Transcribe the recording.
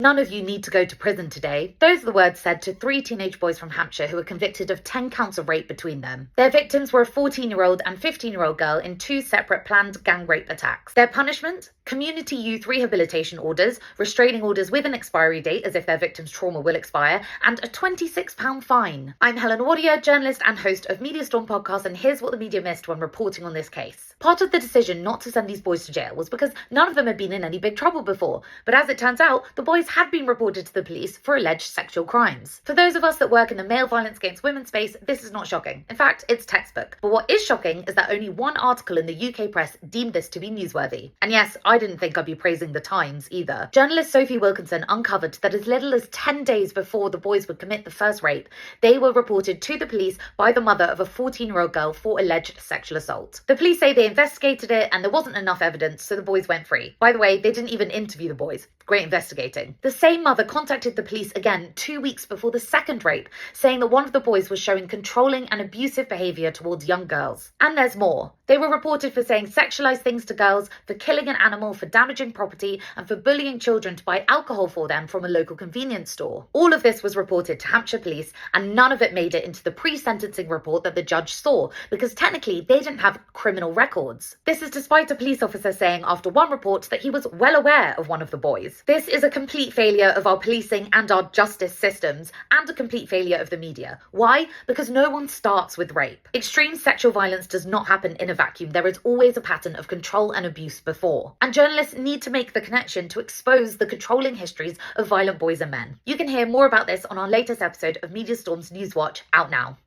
None of you need to go to prison today. Those are the words said to 3 teenage boys from Hampshire who were convicted of 10 counts of rape between them. Their victims were a 14-year-old and 15-year-old girl in 2 separate planned gang rape attacks. Their punishment? Community youth rehabilitation orders, restraining orders with an expiry date as if their victim's trauma will expire, and a £26 fine. I'm Helen Warrior, journalist and host of Media Storm podcast, and here's what the media missed when reporting on this case. Part of the decision not to send these boys to jail was because none of them had been in any big trouble before, but as it turns out, the boys had been reported to the police for alleged sexual crimes. For those of us that work in the male violence against women space, this is not shocking. In fact, it's textbook. But what is shocking is that only one article in the UK press deemed this to be newsworthy. And yes, I didn't think I'd be praising the Times either. Journalist Sophie Wilkinson uncovered that as little as 10 days before the boys would commit the first rape, they were reported to the police by the mother of a 14-year-old girl for alleged sexual assault. The police say they investigated it and there wasn't enough evidence, so the boys went free. By the way, they didn't even interview the boys. Great investigating. The same mother contacted the police again 2 weeks before the second rape, saying that one of the boys was showing controlling and abusive behaviour towards young girls. And there's more. They were reported for saying sexualised things to girls, for killing an animal, for damaging property, and for bullying children to buy alcohol for them from a local convenience store. All of this was reported to Hampshire Police, and none of it made it into the pre-sentencing report that the judge saw, because technically they didn't have criminal records. This is despite a police officer saying after one report that he was well aware of one of the boys. This is a complete failure of our policing and our justice systems, and a complete failure of the media. Why? Because no one starts with rape. Extreme sexual violence does not happen in a vacuum. There is always a pattern of control and abuse before. And journalists need to make the connection to expose the controlling histories of violent boys and men. You can hear more about this on our latest episode of Media Storm's Newswatch, out now.